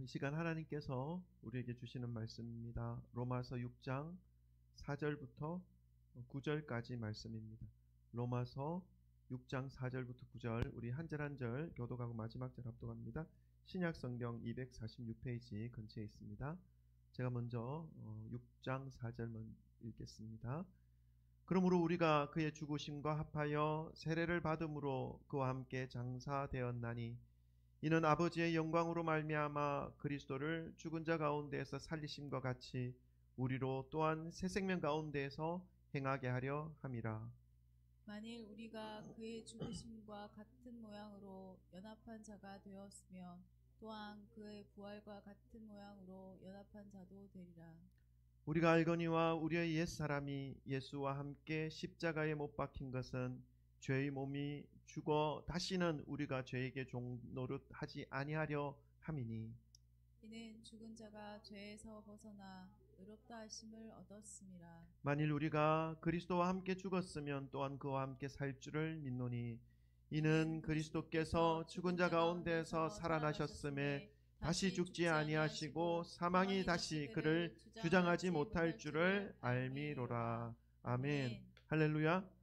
이 시간 하나님께서 우리에게 주시는 말씀입니다. 로마서 6장 4절부터 9절까지 말씀입니다. 로마서 6장 4절부터 9절, 우리 한 절 한 절 교독하고 마지막 절 합독합니다. 신약성경 246페이지 근처에 있습니다. 제가 먼저 6장 4절만 읽겠습니다. 그러므로 우리가 그의 죽으심과 합하여 세례를 받음으로 그와 함께 장사되었나니 이는 아버지의 영광으로 말미암아 그리스도를 죽은 자 가운데에서 살리심과 같이 우리로 또한 새 생명 가운데에서 행하게 하려 함이라. 만일 우리가 그의 죽으심과 같은 모양으로 연합한 자가 되었으면 또한 그의 부활과 같은 모양으로 연합한 자도 되리라. 우리가 알거니와 우리의 옛사람이 예수와 함께 십자가에 못 박힌 것은 죄의 몸이 죽어 다시는 우리가 죄에게 종 노릇하지 아니하려 함이니 이는 죽은 자가 죄에서 벗어나 의롭다 하심을 얻었음이라. 만일 우리가 그리스도와 함께 죽었으면 또한 그와 함께 살 줄을 믿노니 이는 그리스도께서 죽은 자 가운데서 살아나셨음에 다시 죽지 아니하시고 사망이 다시 그를 주장하지 못할 줄을 알미로라. 아멘. 할렐루야.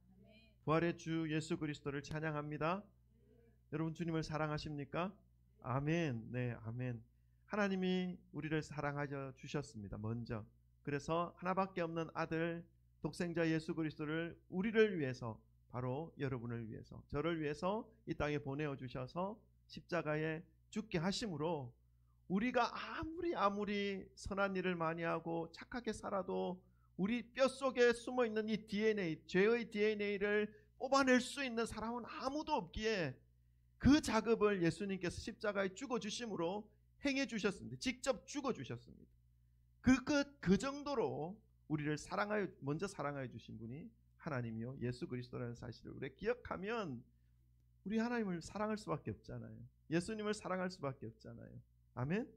부활의 주 예수 그리스도를 찬양합니다. 여러분, 주님을 사랑하십니까? 아멘. 네, 아멘. 하나님이 우리를 사랑하여 주셨습니다. 먼저. 그래서 하나밖에 없는 아들 독생자 예수 그리스도를 우리를 위해서, 바로 여러분을 위해서, 저를 위해서 이 땅에 보내어 주셔서 십자가에 죽게 하심으로 우리가 아무리 선한 일을 많이 하고 착하게 살아도 우리 뼛속에 숨어있는 이 DNA, 죄의 DNA를 뽑아낼 수 있는 사람은 아무도 없기에 그 작업을 예수님께서 십자가에 죽어주심으로 행해 주셨습니다. 직접 죽어주셨습니다. 그 정도로 우리를 먼저 사랑하여 주신 분이 하나님이요 예수 그리스도라는 사실을 우리가 기억하면 우리 하나님을 사랑할 수밖에 없잖아요. 예수님을 사랑할 수밖에 없잖아요. 아멘?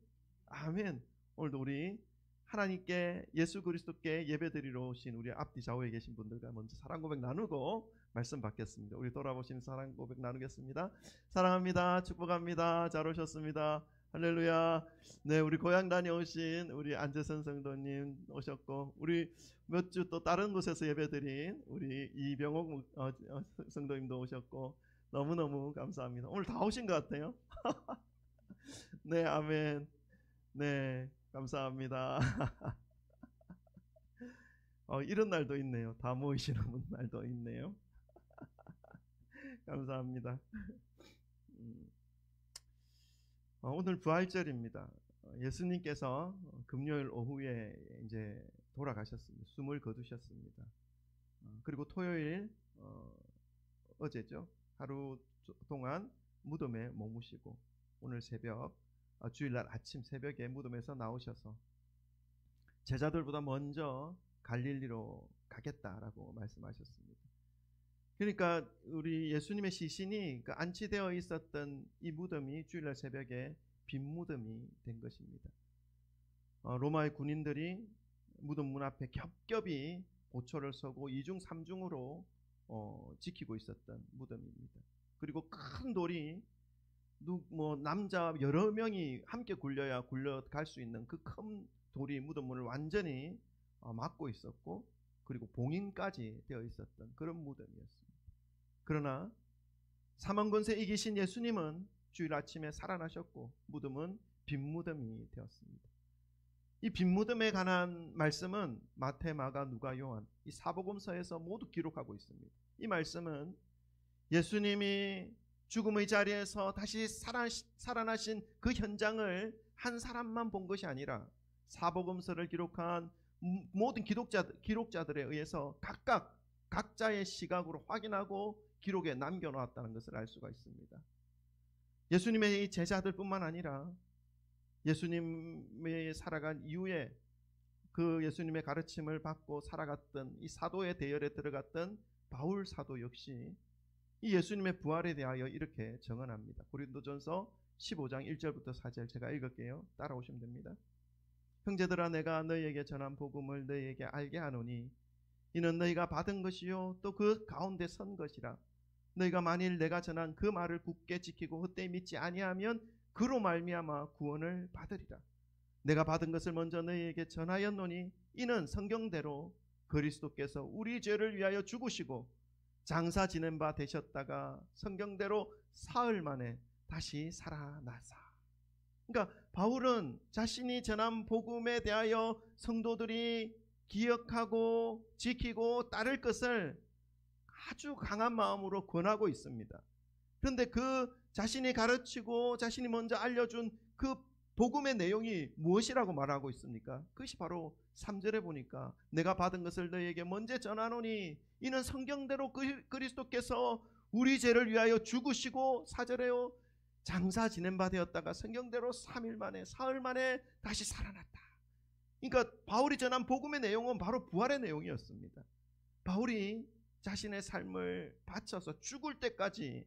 아멘. 오늘도 우리 하나님께 예수 그리스도께 예배드리러 오신 우리 앞뒤 좌우에 계신 분들과 먼저 사랑 고백 나누고 말씀 받겠습니다. 우리 돌아보시는 사랑 고백 나누겠습니다. 사랑합니다. 축복합니다. 잘 오셨습니다. 할렐루야. 네, 우리 고향 다녀오신 우리 안재선 성도님 오셨고, 우리 몇 주 또 다른 곳에서 예배드린 우리 이병옥 성도님도 오셨고, 너무너무 감사합니다. 오늘 다 오신 것 같아요. 네, 아멘. 네, 감사합니다. 이런 날도 있네요. 다 모이시는 날도 있네요. 감사합니다. 오늘 부활절입니다. 예수님께서 금요일 오후에 이제 돌아가셨습니다. 숨을 거두셨습니다. 그리고 토요일 어제죠. 하루 동안 무덤에 머무시고 오늘 새벽 주일날 아침 새벽에 무덤에서 나오셔서 제자들보다 먼저 갈릴리로 가겠다라고 말씀하셨습니다. 그러니까 우리 예수님의 시신이 안치되어 있었던 이 무덤이 주일날 새벽에 빈 무덤이 된 것입니다. 로마의 군인들이 무덤 문 앞에 겹겹이 보초를 서고 2중 3중으로 지키고 있었던 무덤입니다. 그리고 큰 돌이 남자 여러 명이 함께 굴러갈 수 있는 그 큰 돌이 무덤 문을 완전히 막고 있었고, 그리고 봉인까지 되어 있었던 그런 무덤이었습니다. 그러나 사망 권세 이기신 예수님은 주일 아침에 살아나셨고 무덤은 빈 무덤이 되었습니다. 이 빈 무덤에 관한 말씀은 마태, 마가, 누가, 요한 이 사복음서에서 모두 기록하고 있습니다. 이 말씀은 예수님이 죽음의 자리에서 다시 살아나신 그 현장을 한 사람만 본 것이 아니라 사복음서를 기록한 모든 기록자들에 의해서 각자의 시각으로 확인하고 기록에 남겨놓았다는 것을 알 수가 있습니다. 예수님의 제자들뿐만 아니라 예수님이 살아간 이후에 그 예수님의 가르침을 받고 살아갔던 이 사도의 대열에 들어갔던 바울 사도 역시 이 예수님의 부활에 대하여 이렇게 증언합니다. 고린도전서 15장 1절부터 4절 제가 읽을게요. 따라오시면 됩니다. 형제들아, 내가 너희에게 전한 복음을 너희에게 알게 하노니 이는 너희가 받은 것이요 또 그 가운데 선 것이라. 너희가 만일 내가 전한 그 말을 굳게 지키고 헛되이 믿지 아니하면 그로 말미암아 구원을 받으리라. 내가 받은 것을 먼저 너희에게 전하였노니 이는 성경대로 그리스도께서 우리 죄를 위하여 죽으시고 장사 지낸 바 되셨다가 성경대로 사흘 만에 다시 살아나사. 그러니까 바울은 자신이 전한 복음에 대하여 성도들이 기억하고 지키고 따를 것을 아주 강한 마음으로 권하고 있습니다. 그런데 그 자신이 가르치고 자신이 먼저 알려준 그 복음의 내용이 무엇이라고 말하고 있습니까? 그것이 바로 3절에 보니까 내가 받은 것을 너희에게 먼저 전하노니 이는 성경대로 그리스도께서 우리 죄를 위하여 죽으시고 4절에요 장사 지낸 바 되었다가 성경대로 3일 만에 사흘 만에 다시 살아났다. 그러니까 바울이 전한 복음의 내용은 바로 부활의 내용이었습니다. 바울이 자신의 삶을 바쳐서 죽을 때까지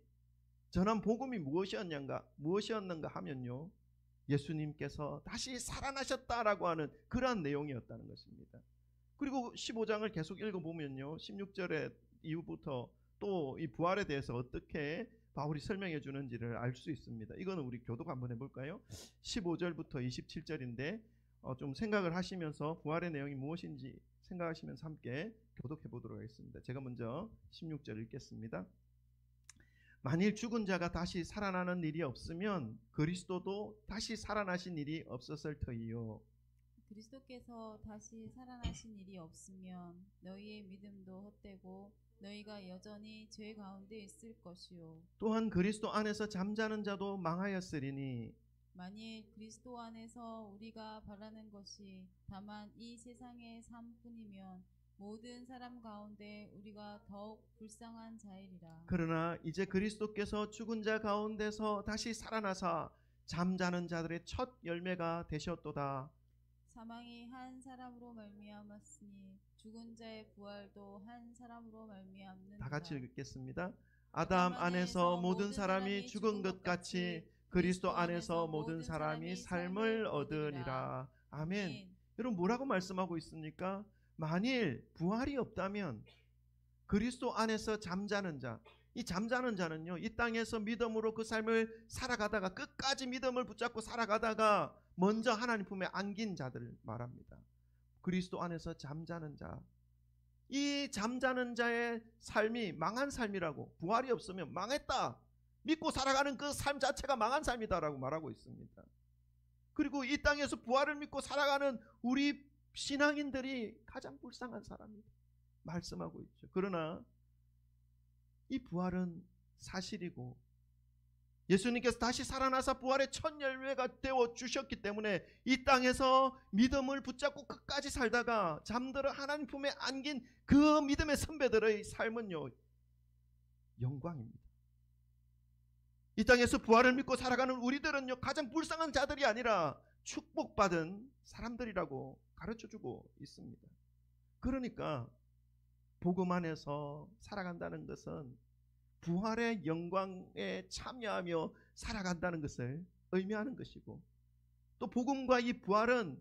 전한 복음이 무엇이었는가 하면요, 예수님께서 다시 살아나셨다라고 하는 그러한 내용이었다는 것입니다. 그리고 15장을 계속 읽어보면요, 16절에 이후부터 또 이 부활에 대해서 어떻게 바울이 설명해 주는지를 알 수 있습니다. 이거는 우리 교독 한번 해볼까요? 15절부터 27절인데 좀 생각을 하시면서 부활의 내용이 무엇인지 생각하시면서 함께 교독해 보도록 하겠습니다. 제가 먼저 16절 읽겠습니다. 만일 죽은 자가 다시 살아나는 일이 없으면 그리스도도 다시 살아나신 일이 없었을 터이요. 그리스도께서 다시 살아나신 일이 없으면 너희의 믿음도 헛되고 너희가 여전히 죄 가운데 있을 것이요. 또한 그리스도 안에서 잠자는 자도 망하였으리니 만일 그리스도 안에서 우리가 바라는 것이 다만 이 세상의 삶뿐이면 모든 사람 가운데 우리가 더욱 불쌍한 자이리라. 그러나 이제 그리스도께서 죽은 자 가운데서 다시 살아나사 잠자는 자들의 첫 열매가 되셨도다. 사망이 한 사람으로 말미암았으니 죽은 자의 부활도 한 사람으로 말미암는다. 다 같이 읽겠습니다. 아담 안에서 모든 사람이 죽은 것 같이 그리스도 안에서 모든 사람이 삶을 얻으리라. 아멘. 여러분 뭐라고 말씀하고 있습니까? 만일 부활이 없다면 그리스도 안에서 잠자는 자, 이 잠자는 자는요, 이 땅에서 믿음으로 그 삶을 살아가다가 끝까지 믿음을 붙잡고 살아가다가 먼저 하나님 품에 안긴 자들 말합니다. 그리스도 안에서 잠자는 자, 이 잠자는 자의 삶이 망한 삶이라고, 부활이 없으면 망했다, 믿고 살아가는 그 삶 자체가 망한 삶이다라고 말하고 있습니다. 그리고 이 땅에서 부활을 믿고 살아가는 우리 신앙인들이 가장 불쌍한 사람이다 말씀하고 있죠. 그러나 이 부활은 사실이고 예수님께서 다시 살아나서 부활의 첫 열매가 되어 주셨기 때문에 이 땅에서 믿음을 붙잡고 끝까지 살다가 잠들어 하나님 품에 안긴 그 믿음의 선배들의 삶은요, 영광입니다. 이 땅에서 부활을 믿고 살아가는 우리들은요, 가장 불쌍한 자들이 아니라 축복받은 사람들이라고 가르쳐주고 있습니다. 그러니까 복음 안에서 살아간다는 것은 부활의 영광에 참여하며 살아간다는 것을 의미하는 것이고, 또 복음과 이 부활은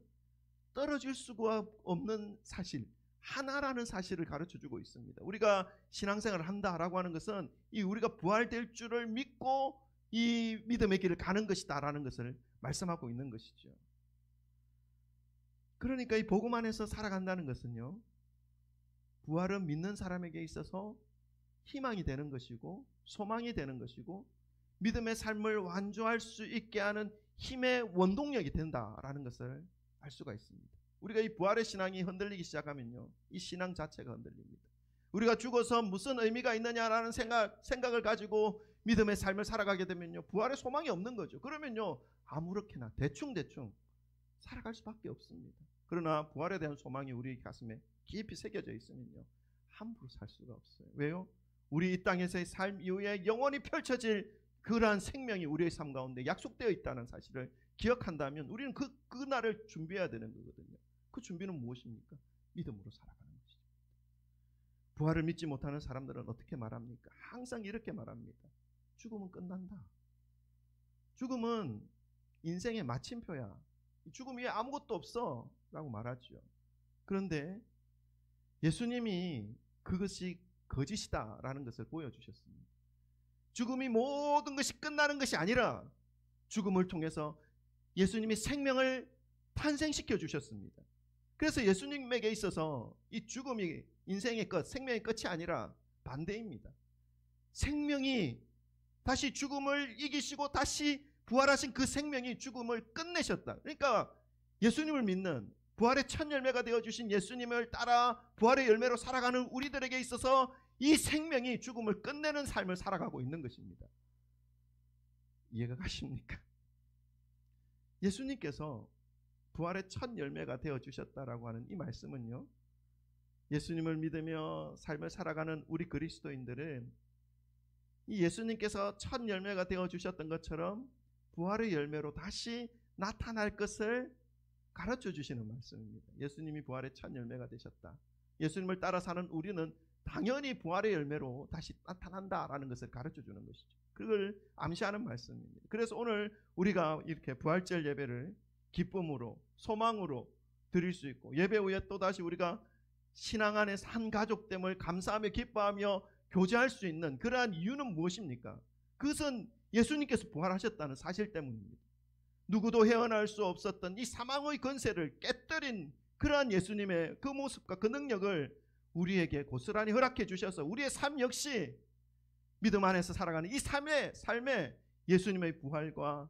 떨어질 수가 없는 사실, 하나라는 사실을 가르쳐주고 있습니다. 우리가 신앙생활을 한다라고 하는 것은 이 우리가 부활될 줄을 믿고 이 믿음의 길을 가는 것이다라는 것을 말씀하고 있는 것이죠. 그러니까 이 복음 안에서 살아간다는 것은요, 부활은 믿는 사람에게 있어서 희망이 되는 것이고 소망이 되는 것이고 믿음의 삶을 완주할 수 있게 하는 힘의 원동력이 된다라는 것을 알 수가 있습니다. 우리가 이 부활의 신앙이 흔들리기 시작하면요, 이 신앙 자체가 흔들립니다. 우리가 죽어서 무슨 의미가 있느냐라는 생각을 가지고 믿음의 삶을 살아가게 되면요, 부활의 소망이 없는 거죠. 그러면요, 아무렇게나 대충 살아갈 수밖에 없습니다. 그러나 부활에 대한 소망이 우리 가슴에 깊이 새겨져 있으면요, 함부로 살 수가 없어요. 왜요? 우리 이 땅에서의 삶 이후에 영원히 펼쳐질 그러한 생명이 우리의 삶 가운데 약속되어 있다는 사실을 기억한다면 우리는 그날을 준비해야 되는 거거든요. 그 준비는 무엇입니까? 믿음으로 살아가는 것이죠. 부활을 믿지 못하는 사람들은 어떻게 말합니까? 항상 이렇게 말합니다. 죽음은 끝난다. 죽음은 인생의 마침표야. 죽음 위에 아무것도 없어 라고 말하죠. 그런데 예수님이 그것이 거짓이다 라는 것을 보여주셨습니다. 죽음이 모든 것이 끝나는 것이 아니라 죽음을 통해서 예수님이 생명을 탄생시켜 주셨습니다. 그래서 예수님에게 있어서 이 죽음이 인생의 끝, 생명의 끝이 아니라 반대입니다. 생명이 다시 죽음을 이기시고 다시 부활하신 그 생명이 죽음을 끝내셨다. 그러니까 예수님을 믿는, 부활의 첫 열매가 되어주신 예수님을 따라 부활의 열매로 살아가는 우리들에게 있어서 이 생명이 죽음을 끝내는 삶을 살아가고 있는 것입니다. 이해가 가십니까? 예수님께서 부활의 첫 열매가 되어주셨다라고 하는 이 말씀은요, 예수님을 믿으며 삶을 살아가는 우리 그리스도인들은 이 예수님께서 첫 열매가 되어주셨던 것처럼 부활의 열매로 다시 나타날 것을 가르쳐 주시는 말씀입니다. 예수님이 부활의 첫 열매가 되셨다. 예수님을 따라 사는 우리는 당연히 부활의 열매로 다시 나타난다라는 것을 가르쳐 주는 것이죠. 그걸 암시하는 말씀입니다. 그래서 오늘 우리가 이렇게 부활절 예배를 기쁨으로, 소망으로 드릴 수 있고, 예배 후에 또다시 우리가 신앙 안에서 한 가족됨을 감사하며 기뻐하며 교제할 수 있는 그러한 이유는 무엇입니까? 그것은 예수님께서 부활하셨다는 사실 때문입니다. 누구도 헤어날 수 없었던 이 사망의 권세를 깨뜨린 그러한 예수님의 그 모습과 그 능력을 우리에게 고스란히 허락해 주셔서 우리의 삶 역시 믿음 안에서 살아가는 이 삶에 예수님의 부활과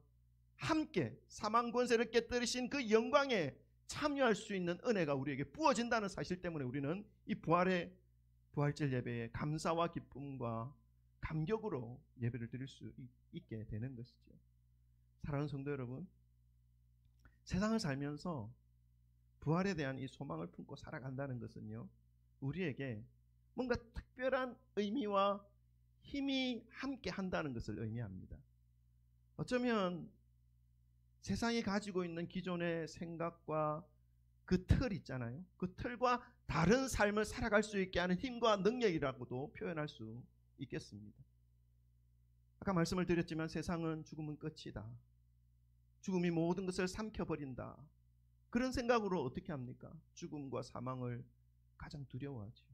함께 사망 권세를 깨뜨리신 그 영광에 참여할 수 있는 은혜가 우리에게 부어진다는 사실 때문에 우리는 이 부활절 예배에 감사와 기쁨과 감격으로 예배를 드릴 수 있게 되는 것이죠. 사랑하는 성도 여러분, 세상을 살면서 부활에 대한 이 소망을 품고 살아간다는 것은요, 우리에게 뭔가 특별한 의미와 힘이 함께 한다는 것을 의미합니다. 어쩌면 세상이 가지고 있는 기존의 생각과 그 틀 있잖아요. 그 틀과 다른 삶을 살아갈 수 있게 하는 힘과 능력이라고도 표현할 수 있겠습니다. 아까 말씀을 드렸지만 세상은 죽음은 끝이다. 죽음이 모든 것을 삼켜버린다. 그런 생각으로 어떻게 합니까? 죽음과 사망을 가장 두려워하죠.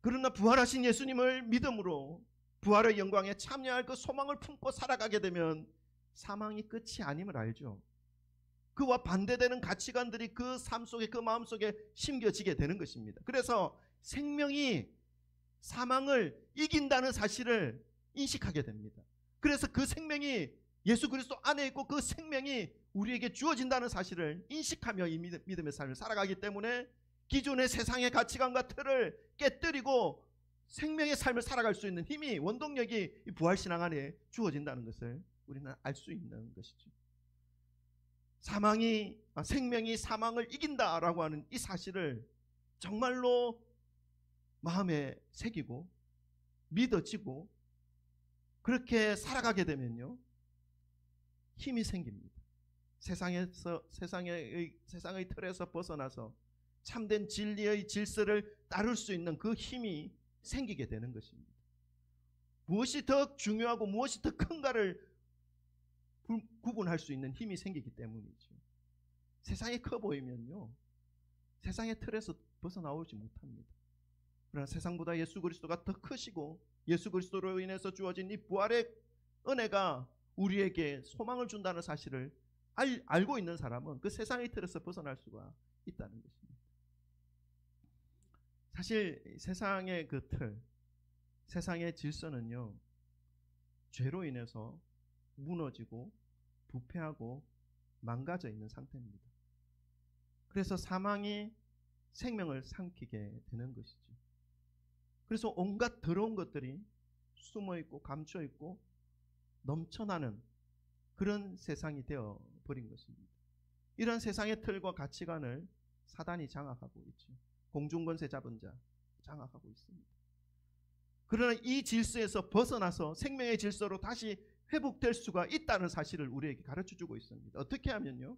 그러나 부활하신 예수님을 믿음으로 부활의 영광에 참여할 그 소망을 품고 살아가게 되면 사망이 끝이 아님을 알죠. 그와 반대되는 가치관들이 그 삶 속에, 그 마음 속에 심겨지게 되는 것입니다. 그래서 생명이 사망을 이긴다는 사실을 인식하게 됩니다. 그래서 그 생명이 예수 그리스도 안에 있고 그 생명이 우리에게 주어진다는 사실을 인식하며 이 믿음의 삶을 살아가기 때문에 기존의 세상의 가치관과 틀을 깨뜨리고 생명의 삶을 살아갈 수 있는 힘이, 원동력이 부활신앙 안에 주어진다는 것을 우리는 알 수 있는 것이죠. 생명이 사망을 이긴다라고 하는 이 사실을 정말로 마음에 새기고 믿어지고 그렇게 살아가게 되면요, 힘이 생깁니다. 세상의 틀에서 벗어나서 참된 진리의 질서를 따를 수 있는 그 힘이 생기게 되는 것입니다. 무엇이 더 중요하고 무엇이 더 큰가를 구분할 수 있는 힘이 생기기 때문이죠. 세상이 커 보이면요, 세상의 틀에서 벗어나오지 못합니다. 그러나 세상보다 예수 그리스도가 더 크시고 예수 그리스도로 인해서 주어진 이 부활의 은혜가 우리에게 소망을 준다는 사실을 알고 있는 사람은 그 세상의 틀에서 벗어날 수가 있다는 것입니다. 사실 세상의 그 틀, 세상의 질서는요, 죄로 인해서 무너지고 부패하고 망가져 있는 상태입니다. 그래서 사망이 생명을 삼키게 되는 것이죠. 그래서 온갖 더러운 것들이 숨어있고 감춰있고 넘쳐나는 그런 세상이 되어버린 것입니다. 이런 세상의 틀과 가치관을 사단이 장악하고 있죠. 공중권세 잡은 자 장악하고 있습니다. 그러나 이 질서에서 벗어나서 생명의 질서로 다시 회복될 수가 있다는 사실을 우리에게 가르쳐주고 있습니다. 어떻게 하면요,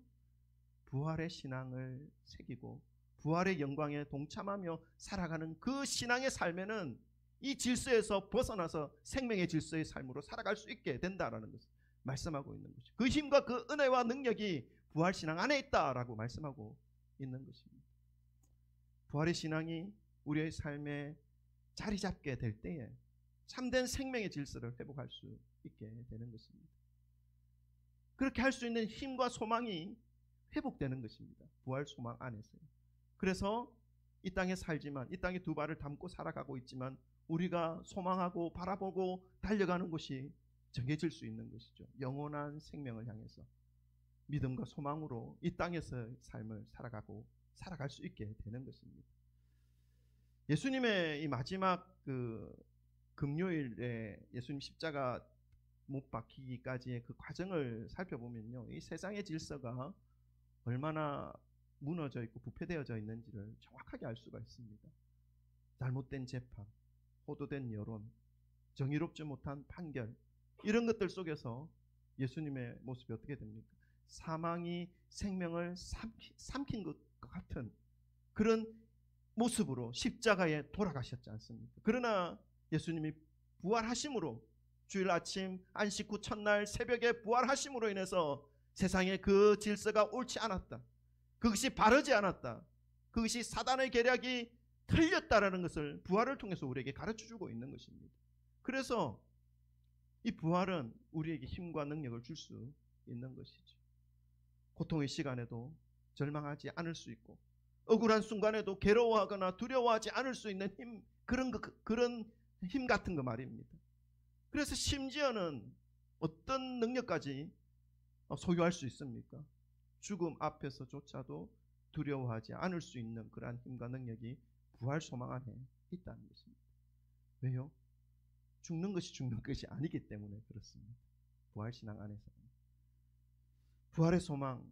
부활의 신앙을 새기고 부활의 영광에 동참하며 살아가는 그 신앙의 삶에는 이 질서에서 벗어나서 생명의 질서의 삶으로 살아갈 수 있게 된다라는 것을 말씀하고 있는 것이죠. 그 힘과 그 은혜와 능력이 부활 신앙 안에 있다라고 말씀하고 있는 것입니다. 부활의 신앙이 우리의 삶에 자리 잡게 될 때에 참된 생명의 질서를 회복할 수 있게 되는 것입니다. 그렇게 할 수 있는 힘과 소망이 회복되는 것입니다. 부활 소망 안에서요. 그래서 이 땅에 살지만, 이 땅에 두 발을 담고 살아가고 있지만 우리가 소망하고 바라보고 달려가는 곳이 정해질 수 있는 것이죠. 영원한 생명을 향해서 믿음과 소망으로 이 땅에서의 삶을 살아갈 수 있게 되는 것입니다. 예수님의 이 마지막 금요일에 예수님 십자가 못 박히기까지의 그 과정을 살펴보면요, 이 세상의 질서가 얼마나 무너져 있고 부패되어져 있는지를 정확하게 알 수가 있습니다. 잘못된 재판, 호도된 여론, 정의롭지 못한 판결, 이런 것들 속에서 예수님의 모습이 어떻게 됩니까? 사망이 생명을 삼킨 것 같은 그런 모습으로 십자가에 돌아가셨지 않습니까? 그러나 예수님이 부활하심으로, 주일 아침 안식 후 첫날 새벽에 부활하심으로 인해서 세상에 그 질서가 옳지 않았다, 그것이 바르지 않았다, 그것이 사단의 계략이 틀렸다라는 것을 부활을 통해서 우리에게 가르쳐주고 있는 것입니다. 그래서 이 부활은 우리에게 힘과 능력을 줄 수 있는 것이죠. 고통의 시간에도 절망하지 않을 수 있고, 억울한 순간에도 괴로워하거나 두려워하지 않을 수 있는 힘, 그런 힘 같은 거 말입니다. 그래서 심지어는 어떤 능력까지 소유할 수 있습니까? 죽음 앞에서조차도 두려워하지 않을 수 있는 그러한 힘과 능력이 부활 소망 안에 있다는 것입니다. 왜요? 죽는 것이 아니기 때문에 그렇습니다. 부활 신앙 안에서는. 부활의 소망,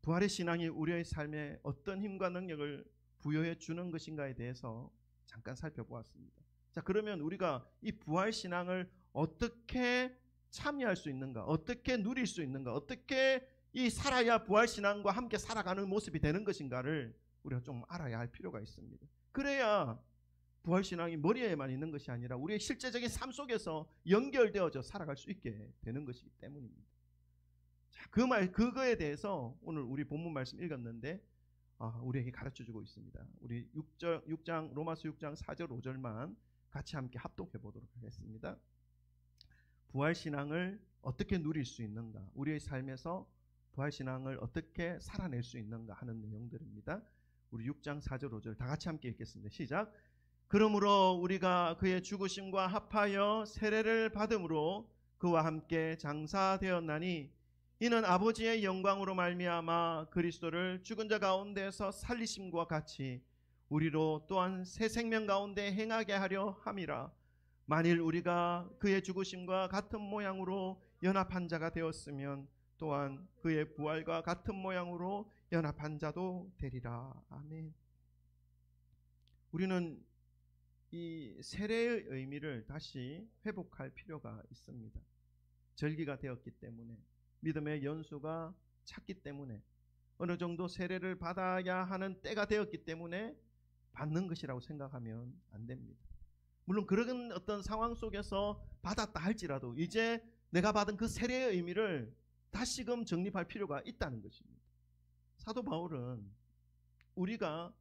부활의 신앙이 우리의 삶에 어떤 힘과 능력을 부여해 주는 것인가에 대해서 잠깐 살펴보았습니다. 자, 그러면 우리가 이 부활 신앙을 어떻게 참여할 수 있는가, 어떻게 누릴 수 있는가, 어떻게 이 살아야 부활 신앙과 함께 살아가는 모습이 되는 것인가를 우리가 좀 알아야 할 필요가 있습니다. 그래야 부활 신앙이 머리에만 있는 것이 아니라 우리의 실제적인 삶 속에서 연결되어져 살아갈 수 있게 되는 것이기 때문입니다. 자, 그거에 대해서 오늘 우리 본문 말씀 읽었는데 우리에게 가르쳐주고 있습니다. 우리 6장 로마서 6장 4절 5절만 같이 함께 합독해 보도록 하겠습니다. 부활신앙을 어떻게 누릴 수 있는가, 우리의 삶에서 부활신앙을 어떻게 살아낼 수 있는가 하는 내용들입니다. 우리 6장 4절 5절 다 같이 함께 읽겠습니다. 시작. 그러므로 우리가 그의 죽으심과 합하여 세례를 받음으로 그와 함께 장사되었나니 이는 아버지의 영광으로 말미암아 그리스도를 죽은 자 가운데서 살리심과 같이 우리로 또한 새 생명 가운데 행하게 하려 함이라. 만일 우리가 그의 죽으심과 같은 모양으로 연합한 자가 되었으면 또한 그의 부활과 같은 모양으로 연합한 자도 되리라. 아멘. 우리는 이 세례의 의미를 다시 회복할 필요가 있습니다. 절기가 되었기 때문에, 믿음의 연수가 찼기 때문에, 어느 정도 세례를 받아야 하는 때가 되었기 때문에 받는 것이라고 생각하면 안 됩니다. 물론 그런 어떤 상황 속에서 받았다 할지라도 이제 내가 받은 그 세례의 의미를 다시금 정립할 필요가 있다는 것입니다. 사도 바울은 우리가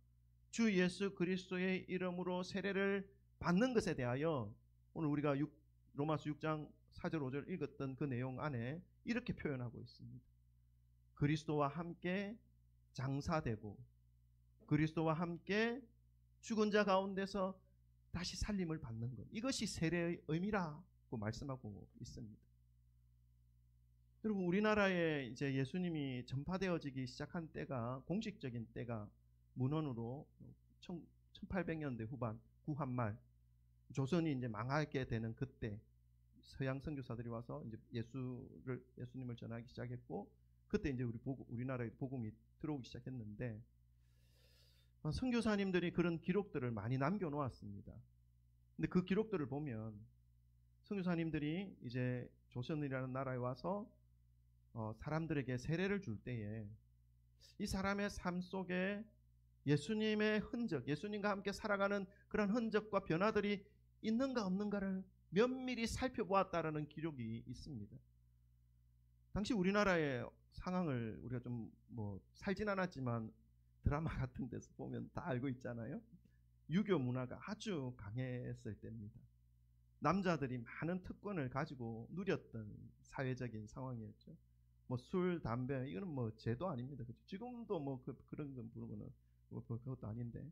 주 예수 그리스도의 이름으로 세례를 받는 것에 대하여 오늘 우리가 로마서 6장 4절 5절 읽었던 그 내용 안에 이렇게 표현하고 있습니다. 그리스도와 함께 장사되고 그리스도와 함께 죽은 자 가운데서 다시 살림을 받는 것, 이것이 세례의 의미라고 말씀하고 있습니다. 여러분, 우리나라에 이제 예수님이 전파되어지기 시작한 때가, 공식적인 때가 문헌으로 1800년대 후반, 구한말, 조선이 이제 망하게 되는 그때 서양 선교사들이 와서 이제 예수님을 전하기 시작했고, 그때 이제 우리나라에 복음이 들어오기 시작했는데, 선교사님들이 그런 기록들을 많이 남겨놓았습니다. 근데 그 기록들을 보면 선교사님들이 이제 조선이라는 나라에 와서 사람들에게 세례를 줄 때에 이 사람의 삶 속에 예수님의 흔적, 예수님과 함께 살아가는 그런 흔적과 변화들이 있는가 없는가를 면밀히 살펴보았다라는 기록이 있습니다. 당시 우리나라의 상황을 우리가 좀 살진 않았지만 드라마 같은 데서 보면 다 알고 있잖아요. 유교 문화가 아주 강했을 때입니다. 남자들이 많은 특권을 가지고 누렸던 사회적인 상황이었죠. 뭐 술, 담배 이거는 뭐 죄도 아닙니다. 그렇죠? 지금도 뭐 그런 거 부르면은 뭐 그것도 아닌데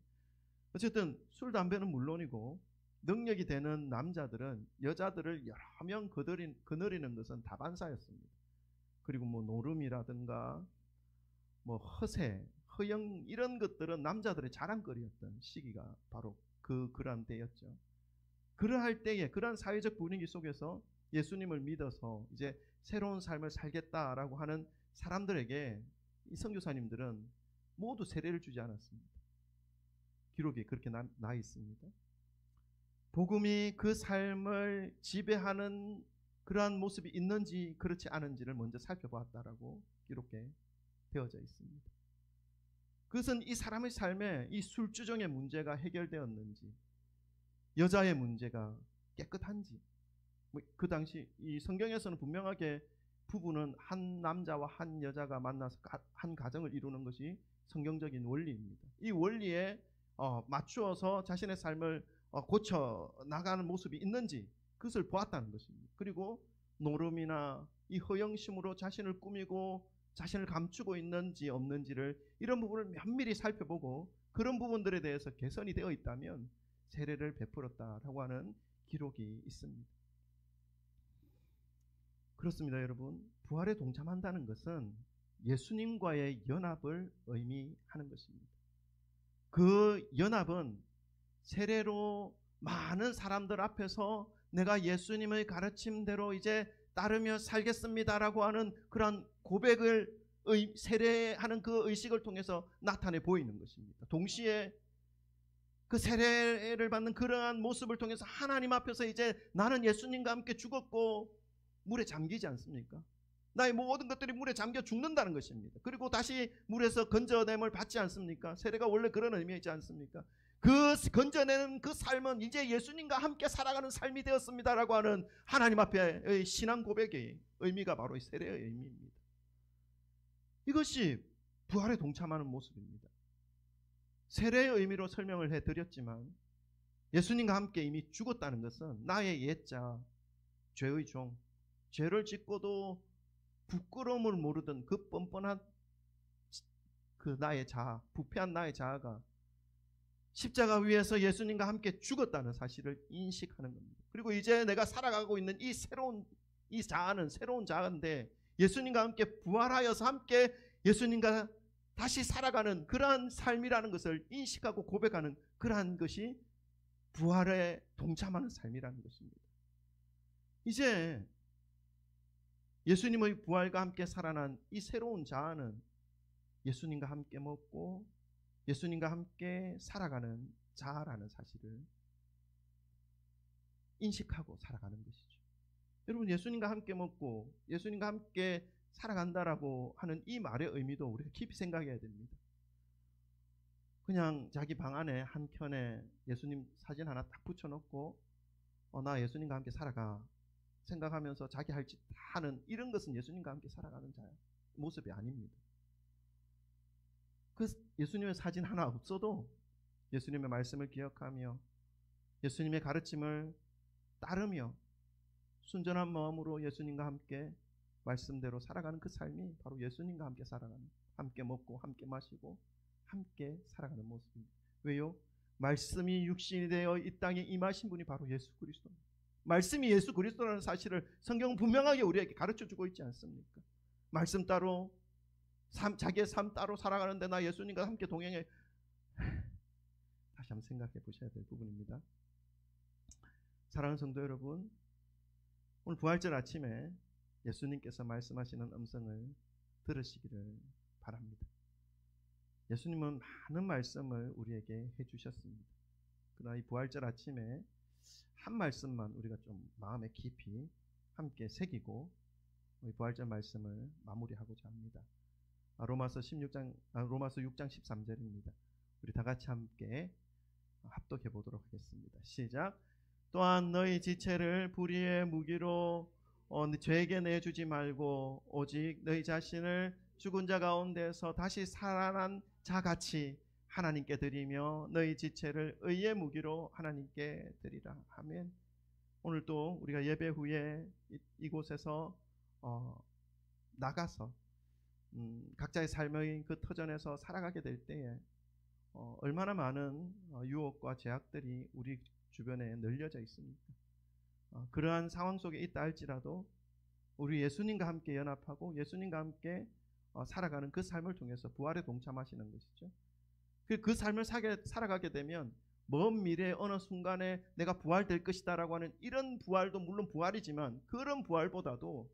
어쨌든 술, 담배는 물론이고 능력이 되는 남자들은 여자들을 여러 명 거느리는 것은 다반사였습니다. 그리고 뭐 노름이라든가 뭐 허세, 허영 이런 것들은 남자들의 자랑거리였던 시기가 바로 그러한 때였죠. 그러할 때에 그러한 사회적 분위기 속에서 예수님을 믿어서 이제 새로운 삶을 살겠다라고 하는 사람들에게 이 선교사님들은 모두 세례를 주지 않았습니다. 기록이 그렇게 나 있습니다. 복음이 그 삶을 지배하는 그러한 모습이 있는지 그렇지 않은지를 먼저 살펴보았다라고 기록에 되어져 있습니다. 그것은 이 사람의 삶에 이 술주정의 문제가 해결되었는지, 여자의 문제가 깨끗한지, 그 당시 이 성경에서는 분명하게 부부는 한 남자와 한 여자가 만나서 한 가정을 이루는 것이 성경적인 원리입니다. 이 원리에 맞추어서 자신의 삶을 고쳐 나가는 모습이 있는지 그것을 보았다는 것입니다. 그리고 노름이나 이 허영심으로 자신을 꾸미고 자신을 감추고 있는지 없는지를 이런 부분을 면밀히 살펴보고 그런 부분들에 대해서 개선이 되어 있다면 세례를 베풀었다라고 하는 기록이 있습니다. 그렇습니다, 여러분. 부활에 동참한다는 것은 예수님과의 연합을 의미하는 것입니다. 그 연합은 세례로 많은 사람들 앞에서 내가 예수님의 가르침대로 이제 따르며 살겠습니다라고 하는 그런 고백을 세례하는 그 의식을 통해서 나타내 보이는 것입니다. 동시에 그 세례를 받는 그러한 모습을 통해서 하나님 앞에서 이제 나는 예수님과 함께 죽었고 물에 잠기지 않습니까? 나의 모든 것들이 물에 잠겨 죽는다는 것입니다. 그리고 다시 물에서 건져냄을 받지 않습니까? 세례가 원래 그런 의미이지 않습니까? 그 건져내는 그 삶은 이제 예수님과 함께 살아가는 삶이 되었습니다라고 하는 하나님 앞에 신앙 고백의 의미가 바로 세례의 의미입니다. 이것이 부활에 동참하는 모습입니다. 세례의 의미로 설명을 해드렸지만 예수님과 함께 이미 죽었다는 것은 나의 옛자, 죄의 종, 죄를 짓고도 부끄러움을 모르던 그 뻔뻔한 그 나의 자아, 부패한 나의 자아가 십자가 위에서 예수님과 함께 죽었다는 사실을 인식하는 겁니다. 그리고 이제 내가 살아가고 있는 이 자아는 새로운 자아인데 예수님과 함께 부활하여서 함께 예수님과 다시 살아가는 그러한 삶이라는 것을 인식하고 고백하는 그러한 것이 부활에 동참하는 삶이라는 것입니다. 이제 예수님의 부활과 함께 살아난 이 새로운 자아는 예수님과 함께 먹고 예수님과 함께 살아가는 자아라는 사실을 인식하고 살아가는 것이죠. 여러분, 예수님과 함께 먹고 예수님과 함께 살아간다라고 하는 이 말의 의미도 우리가 깊이 생각해야 됩니다. 그냥 자기 방 안에 한 켠에 예수님 사진 하나 딱 붙여놓고 나 예수님과 함께 살아가 생각하면서 자기 할 짓 하는 이런 것은 예수님과 함께 살아가는 모습이 아닙니다. 그 예수님의 사진 하나 없어도 예수님의 말씀을 기억하며 예수님의 가르침을 따르며 순전한 마음으로 예수님과 함께 말씀대로 살아가는 그 삶이 바로 예수님과 함께 살아가는, 함께 먹고 함께 마시고 함께 살아가는 모습입니다. 왜요? 말씀이 육신이 되어 이 땅에 임하신 분이 바로 예수 그리스도입니다. 말씀이 예수 그리스도라는 사실을 성경은 분명하게 우리에게 가르쳐주고 있지 않습니까? 말씀 따로 자기의 삶 따로 살아가는데 나 예수님과 함께 동행해. 다시 한번 생각해 보셔야 될 부분입니다. 사랑하는 성도 여러분, 오늘 부활절 아침에 예수님께서 말씀하시는 음성을 들으시기를 바랍니다. 예수님은 많은 말씀을 우리에게 해주셨습니다. 그러나 이 부활절 아침에 한 말씀만 우리가 좀 마음에 깊이 함께 새기고 이 부활절 말씀을 마무리하고자 합니다. 로마서 6장 13절입니다. 우리 다 같이 함께 합독해 보도록 하겠습니다. 시작. 또한 너희 지체를 불의의 무기로 죄에게 내주지 말고 오직 너희 자신을 죽은 자 가운데서 다시 살아난 자같이 하나님께 드리며 너희 지체를 의의 무기로 하나님께 드리라. 아멘. 오늘 또 우리가 예배 후에 이곳에서 나가서 각자의 삶의 그 터전에서 살아가게 될 때에 얼마나 많은 유혹과 제약들이 우리 주변에 널려져 있습니까? 그러한 상황 속에 있다 할지라도 우리 예수님과 함께 연합하고 예수님과 함께 살아가는 그 삶을 통해서 부활에 동참하시는 것이죠. 그 삶을 살아가게 되면 먼 미래의 어느 순간에 내가 부활될 것이다 라고 하는 이런 부활도 물론 부활이지만 그런 부활보다도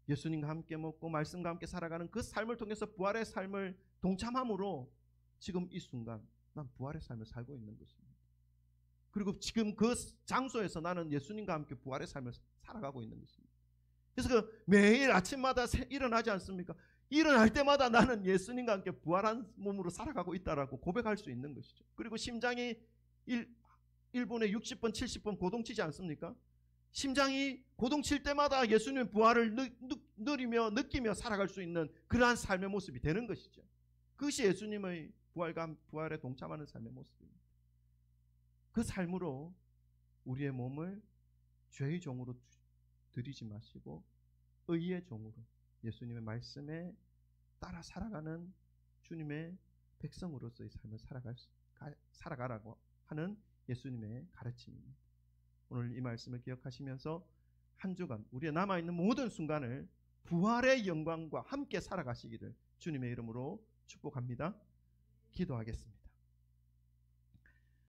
예수님과 함께 먹고 말씀과 함께 살아가는 그 삶을 통해서 부활의 삶을 동참함으로 지금 이 순간 난 부활의 삶을 살고 있는 것입니다. 그리고 지금 그 장소에서 나는 예수님과 함께 부활의 삶을 살아가고 있는 것입니다. 그래서 그 매일 아침마다 일어나지 않습니까? 일어날 때마다 나는 예수님과 함께 부활한 몸으로 살아가고 있다라고 고백할 수 있는 것이죠. 그리고 심장이 1분에 60번 70번 고동치지 않습니까? 심장이 고동칠 때마다 예수님의 부활을 누리며 느끼며 살아갈 수 있는 그러한 삶의 모습이 되는 것이죠. 그것이 예수님의 부활에 동참하는 삶의 모습입니다. 그 삶으로 우리의 몸을 죄의 종으로 드리지 마시고 의의 종으로 예수님의 말씀에 따라 살아가는 주님의 백성으로서의 삶을 살아가라고 하는 예수님의 가르침입니다. 오늘 이 말씀을 기억하시면서 한 주간 우리의 남아있는 모든 순간을 부활의 영광과 함께 살아가시기를 주님의 이름으로 축복합니다. 기도하겠습니다.